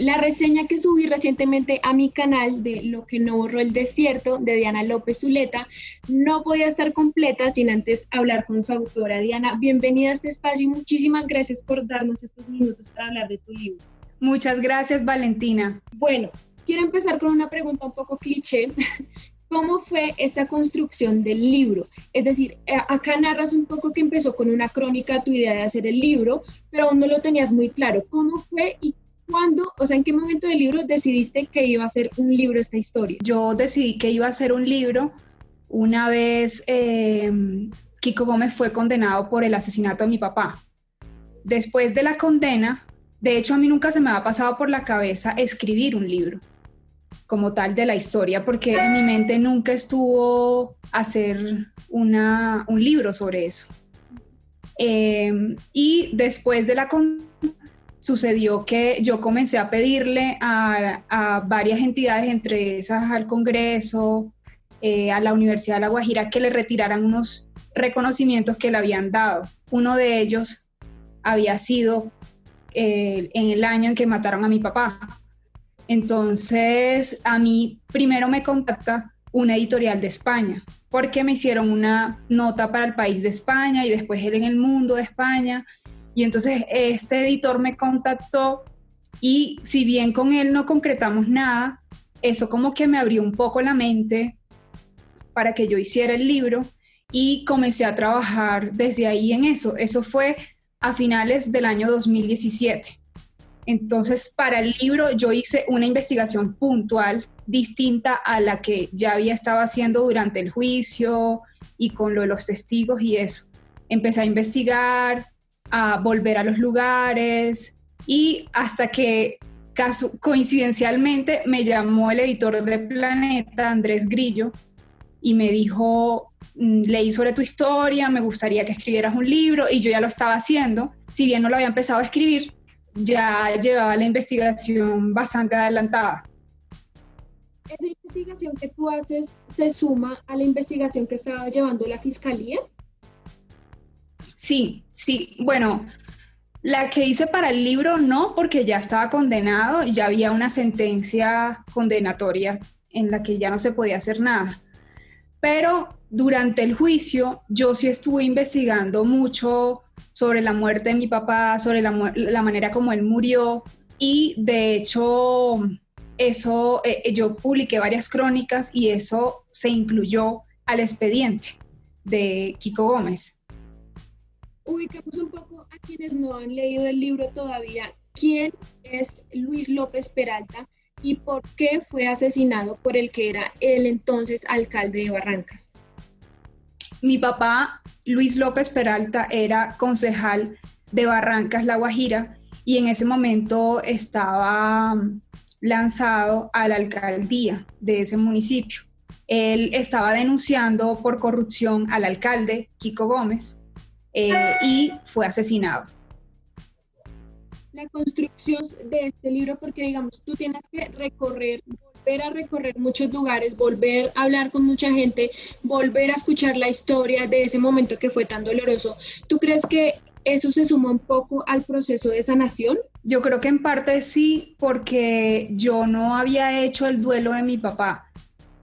la reseña que subí recientemente a mi canal de Lo que no borró el desierto de Diana López Zuleta no podía estar completa sin antes hablar con su autora. Diana, bienvenida a este espacio y muchísimas gracias por darnos estos minutos para hablar de tu libro. Muchas gracias, Valentina. Bueno, quiero empezar con una pregunta un poco cliché. ¿Cómo fue esta construcción del libro? Es decir, acá narras un poco que empezó con una crónica tu idea de hacer el libro, pero aún no lo tenías muy claro. ¿Cómo fue y cuándo, o sea, en qué momento del libro decidiste que iba a ser un libro esta historia? Yo decidí que iba a ser un libro una vez Kiko Gómez fue condenado por el asesinato de mi papá. Después de la condena, de hecho a mí nunca se me ha pasado por la cabeza escribir un libro como tal de la historia, porque en mi mente nunca estuvo hacer un libro sobre eso. Y después de la condena sucedió que yo comencé a pedirle a varias entidades, entre esas al Congreso, a la Universidad de La Guajira, que le retiraran unos reconocimientos que le habían dado. Uno de ellos había sido en el año en que mataron a mi papá. Entonces, a mí primero me contacta una editorial de España, porque me hicieron una nota para El País de España y después él en El Mundo de España. Y entonces este editor me contactó y si bien con él no concretamos nada, eso como que me abrió un poco la mente para que yo hiciera el libro y comencé a trabajar desde ahí en eso. Eso fue a finales del año 2017. Entonces, para el libro yo hice una investigación puntual, distinta a la que ya había estado haciendo durante el juicio y con lo de los testigos y eso. Empecé a investigar, a volver a los lugares y hasta que coincidencialmente me llamó el editor de Planeta, Andrés Grillo, y me dijo, leí sobre tu historia, me gustaría que escribieras un libro, y yo ya lo estaba haciendo. Si bien no lo había empezado a escribir, ya llevaba la investigación bastante adelantada. ¿Esa investigación que tú haces se suma a la investigación que estaba llevando la Fiscalía? Sí, bueno, la que hice para el libro no, porque ya estaba condenado y ya había una sentencia condenatoria en la que ya no se podía hacer nada. Pero durante el juicio yo sí estuve investigando mucho sobre la muerte de mi papá, sobre la manera como él murió, y de hecho eso, yo publiqué varias crónicas y eso se incluyó al expediente de Kiko Gómez. Ubiquemos un poco a quienes no han leído el libro todavía. ¿Quién es Luis López Peralta y por qué fue asesinado por el que era el entonces alcalde de Barrancas? Mi papá, Luis López Peralta, era concejal de Barrancas, La Guajira, y en ese momento estaba lanzado a la alcaldía de ese municipio. Él estaba denunciando por corrupción al alcalde, Kiko Gómez, y fue asesinado. La construcción de este libro, porque digamos, tú tienes que volver a recorrer muchos lugares, volver a hablar con mucha gente, volver a escuchar la historia de ese momento que fue tan doloroso. ¿Tú crees que eso se suma un poco al proceso de sanación? Yo creo que en parte sí, porque yo no había hecho el duelo de mi papá.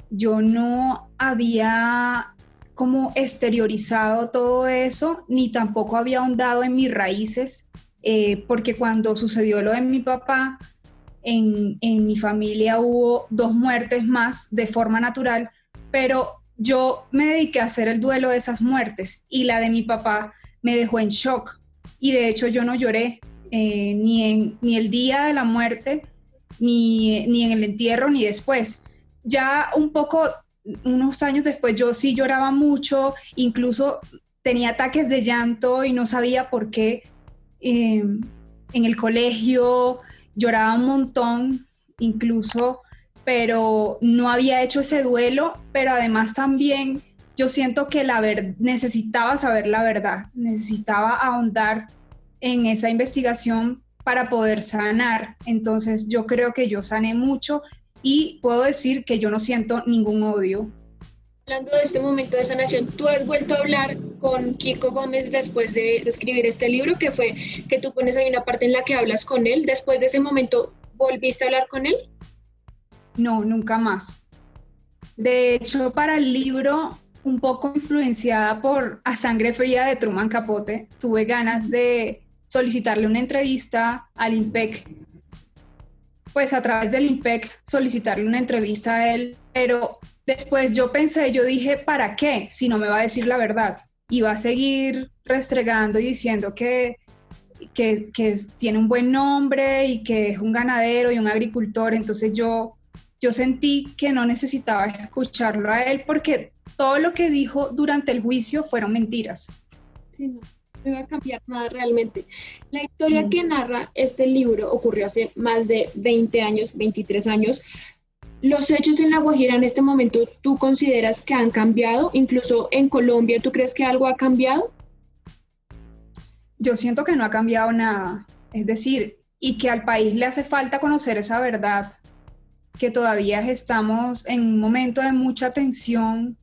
Yo no había como exteriorizado todo eso, ni tampoco había ahondado en mis raíces, porque cuando sucedió lo de mi papá, en mi familia hubo 2 muertes más de forma natural, pero yo me dediqué a hacer el duelo de esas muertes y la de mi papá me dejó en shock. Y de hecho yo no lloré ni el día de la muerte, ni en el entierro, ni después. Ya un poco, unos años después, yo sí lloraba mucho, incluso tenía ataques de llanto y no sabía por qué. En el colegio lloraba un montón, incluso, pero no había hecho ese duelo, pero además también yo siento que necesitaba saber la verdad, necesitaba ahondar en esa investigación para poder sanar. Entonces yo creo que yo sané mucho y puedo decir que yo no siento ningún odio. Hablando de este momento de sanación, ¿tú has vuelto a hablar con Kiko Gómez después de escribir este libro, que tú pones ahí una parte en la que hablas con él? Después de ese momento, ¿Volviste a hablar con él? No, nunca más. De hecho, para el libro, un poco influenciada por A Sangre Fría de Truman Capote, tuve ganas de solicitarle una entrevista al IMPEC, pues a través del IMPEC solicitarle una entrevista a él, pero después yo dije, ¿para qué? Si no me va a decir la verdad. Y va a seguir restregando y diciendo que tiene un buen nombre y que es un ganadero y un agricultor. Entonces yo sentí que no necesitaba escucharlo a él porque todo lo que dijo durante el juicio fueron mentiras. Sí, no va a cambiar nada realmente. La historia que narra este libro ocurrió hace más de 20 años, 23 años. ¿Los hechos en La Guajira en este momento tú consideras que han cambiado? Incluso en Colombia, ¿tú crees que algo ha cambiado? Yo siento que no ha cambiado nada, es decir, y que al país le hace falta conocer esa verdad, que todavía estamos en un momento de mucha tensión,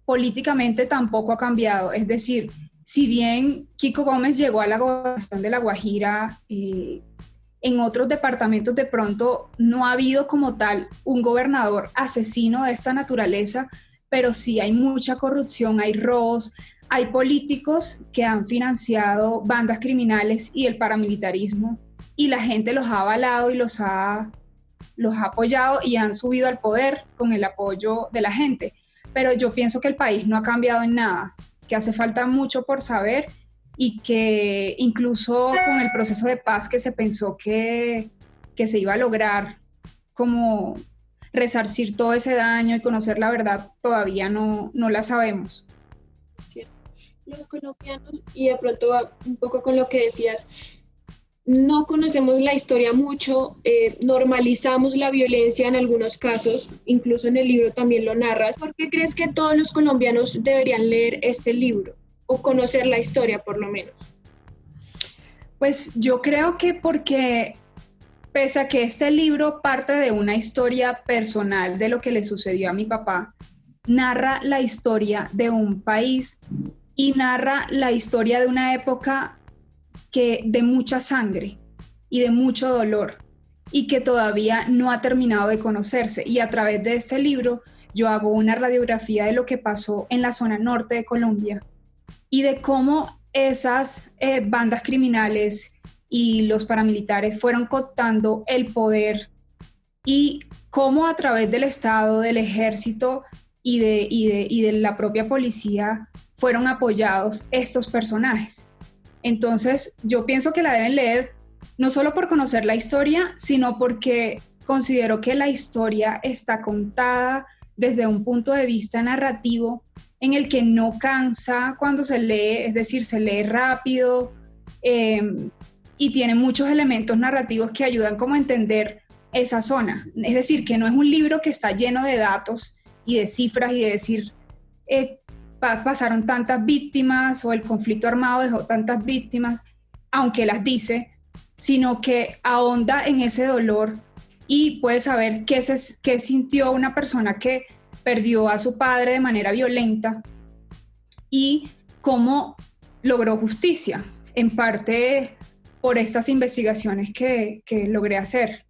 políticamente tampoco ha cambiado, es decir, si bien Kiko Gómez llegó a la gobernación de La Guajira, en otros departamentos de pronto no ha habido como tal un gobernador asesino de esta naturaleza, pero sí hay mucha corrupción, hay robos, hay políticos que han financiado bandas criminales y el paramilitarismo y la gente los ha avalado y los ha apoyado y han subido al poder con el apoyo de la gente. Pero yo pienso que el país no ha cambiado en nada, que hace falta mucho por saber y que incluso con el proceso de paz que se pensó que se iba a lograr como resarcir todo ese daño y conocer la verdad, todavía no la sabemos. Cierto. Los colombianos, y de pronto un poco con lo que decías, no conocemos la historia mucho, normalizamos la violencia en algunos casos, incluso en el libro también lo narras. ¿Por qué crees que todos los colombianos deberían leer este libro o conocer la historia por lo menos? Pues yo creo que porque pese a que este libro parte de una historia personal de lo que le sucedió a mi papá, narra la historia de un país y narra la historia de una época de mucha sangre y de mucho dolor y que todavía no ha terminado de conocerse. Y a través de este libro yo hago una radiografía de lo que pasó en la zona norte de Colombia y de cómo esas bandas criminales y los paramilitares fueron cooptando el poder y cómo a través del Estado, del ejército y de la propia policía fueron apoyados estos personajes. Entonces, yo pienso que la deben leer no solo por conocer la historia, sino porque considero que la historia está contada desde un punto de vista narrativo en el que no cansa cuando se lee, es decir, se lee rápido y tiene muchos elementos narrativos que ayudan como a entender esa zona. Es decir, que no es un libro que está lleno de datos y de cifras y de decir pasaron tantas víctimas o el conflicto armado dejó tantas víctimas, aunque las dice, sino que ahonda en ese dolor y puede saber qué sintió una persona que perdió a su padre de manera violenta y cómo logró justicia, en parte por estas investigaciones que logré hacer.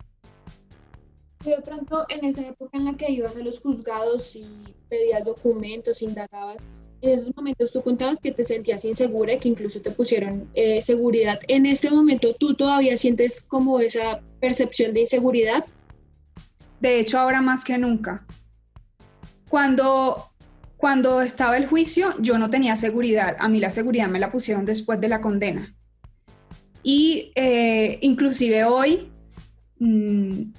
De pronto, en esa época en la que ibas a los juzgados y pedías documentos, indagabas, en esos momentos tú contabas que te sentías insegura y que incluso te pusieron seguridad. ¿En este momento tú todavía sientes como esa percepción de inseguridad? De hecho, ahora más que nunca. Cuando estaba el juicio, yo no tenía seguridad. A mí la seguridad me la pusieron después de la condena. Y inclusive hoy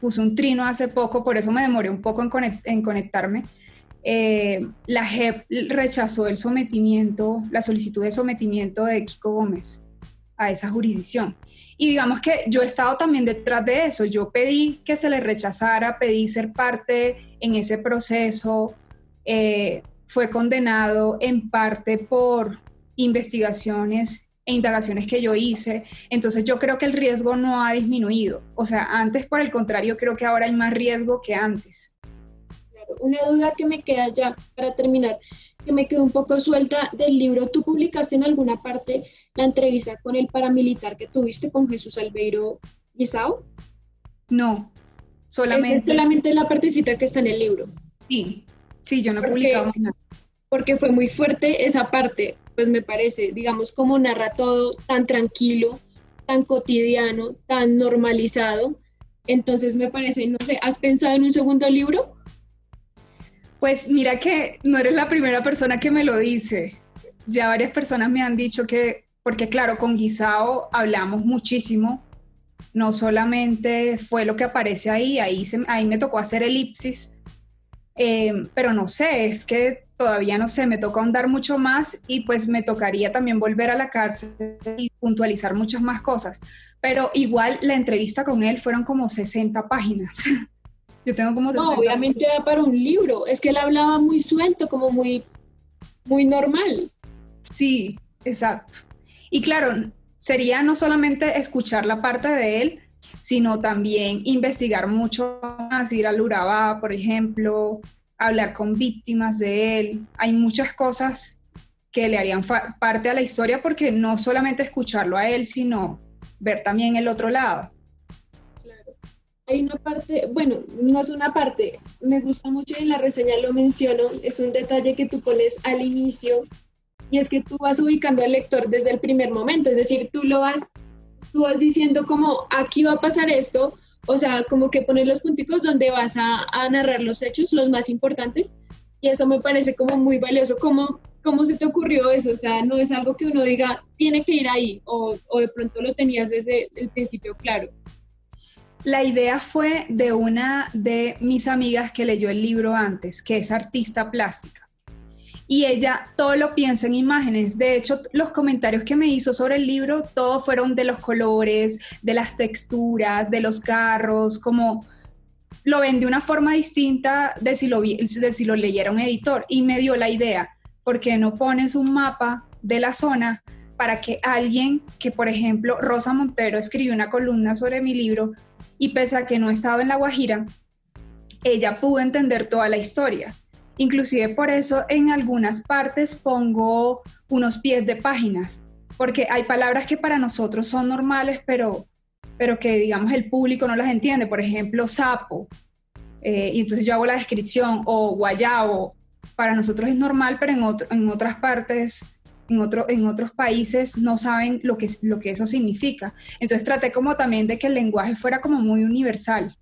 puse un trino hace poco, por eso me demoré un poco en conectarme. La JEP rechazó el sometimiento, la solicitud de sometimiento de Kiko Gómez a esa jurisdicción. Y digamos que yo he estado también detrás de eso. Yo pedí que se le rechazara, pedí ser parte en ese proceso. Fue condenado en parte por investigaciones e indagaciones que yo hice. Entonces yo creo que el riesgo no ha disminuido. O sea, antes, por el contrario, creo que ahora hay más riesgo que antes. Una duda que me queda ya para terminar, que me quedó un poco suelta del libro. ¿Tú publicaste en alguna parte la entrevista con el paramilitar que tuviste con Jesús Albeiro Guisao? No, Es solamente, solamente la partecita que está en el libro. sí, sí, yo no he publicado Porque más nada. porque fue muy fuerte esa parte, pues me parece, digamos, como narra todo tan tranquilo, tan cotidiano, tan normalizado. Entonces me parece, no sé, ¿has pensado en un segundo libro? Pues mira que no eres la primera persona que me lo dice. Ya varias personas me han dicho que, porque claro, con Guisao hablamos muchísimo, no solamente fue lo que aparece ahí, ahí me tocó hacer elipsis, pero no sé, es que todavía no sé, me toca ahondar mucho más y pues me tocaría también volver a la cárcel y puntualizar muchas más cosas. Pero igual la entrevista con él fueron como 60 páginas. Yo tengo como No, 60 obviamente da para un libro. Es que él hablaba muy suelto, como muy, muy normal. Sí, exacto. Y claro, sería no solamente escuchar la parte de él, sino también investigar mucho más, ir al Urabá, por ejemplo, hablar con víctimas de él. Hay muchas cosas que le harían parte a la historia porque no solamente escucharlo a él, sino ver también el otro lado. Claro. Hay una parte, bueno, no es una parte, me gusta mucho y en la reseña lo menciono, es un detalle que tú pones al inicio y es que tú vas ubicando al lector desde el primer momento, es decir, tú vas diciendo como aquí va a pasar esto, o sea, como que pones los punticos donde vas a narrar los hechos, los más importantes, y eso me parece como muy valioso. ¿Cómo se te ocurrió eso? O sea, no es algo que uno diga, tiene que ir ahí, o de pronto lo tenías desde el principio claro. La idea fue de una de mis amigas que leyó el libro antes, que es artista plástica. Y ella todo lo piensa en imágenes. De hecho, los comentarios que me hizo sobre el libro, todos fueron de los colores, de las texturas, de los carros, como lo ven de una forma distinta de si lo leyera un editor. Y me dio la idea, ¿por qué no pones un mapa de la zona para que alguien que, por ejemplo, Rosa Montero escribió una columna sobre mi libro y pese a que no estaba en La Guajira, ella pudo entender toda la historia. Inclusive por eso en algunas partes pongo unos pies de páginas, porque hay palabras que para nosotros son normales, pero que digamos el público no las entiende. Por ejemplo, sapo, y entonces yo hago la descripción, o guayabo, para nosotros es normal, pero en otras partes, en otros países no saben lo que eso significa. Entonces traté como también de que el lenguaje fuera como muy universal.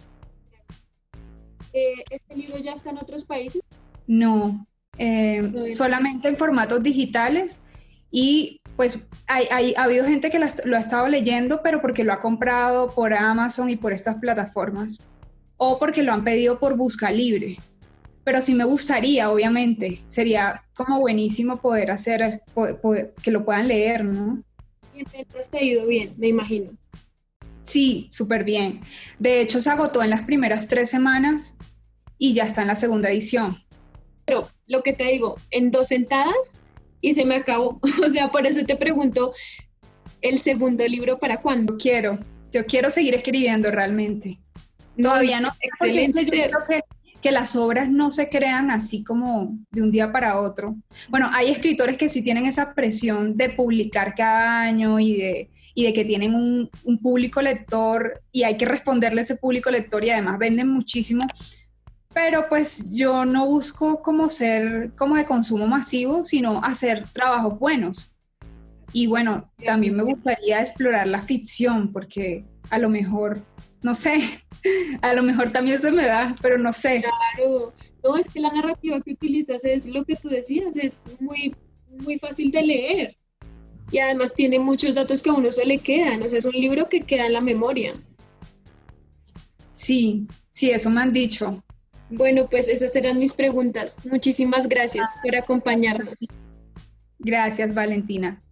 ¿Este libro ya está en otros países? No, No, solamente en formatos digitales y pues ha habido gente que lo ha estado leyendo, pero porque lo ha comprado por Amazon y por estas plataformas, o porque lo han pedido por Busca Libre. Pero sí me gustaría, obviamente, sería como buenísimo poder hacer, que lo puedan leer, ¿no? y en ventas te ha ido bien, me imagino. Sí, súper bien. De hecho, se agotó en las primeras 3 semanas y ya está en la segunda edición. Pero lo que te digo, en 2 sentadas y se me acabó. O sea, por eso te pregunto, ¿el segundo libro para cuándo? Yo quiero seguir escribiendo realmente. No, Todavía no, porque es que yo excelente. creo que las obras no se crean así como de un día para otro. Bueno, hay escritores que sí tienen esa presión de publicar cada año y de que tienen un público lector y hay que responderle a ese público lector y además venden muchísimo, pero pues yo no busco como ser como de consumo masivo, sino hacer trabajos buenos. Y bueno, Así, también me gustaría explorar la ficción, porque a lo mejor, no sé, a lo mejor también se me da, pero no sé. claro. No, es que la narrativa que utilizas es lo que tú decías, es muy, muy fácil de leer. Y además tiene muchos datos que a uno se le quedan. O sea, es un libro que queda en la memoria. Sí, sí, eso me han dicho. Bueno, pues esas eran mis preguntas. Muchísimas gracias por Gracias, acompañarnos. gracias, Valentina.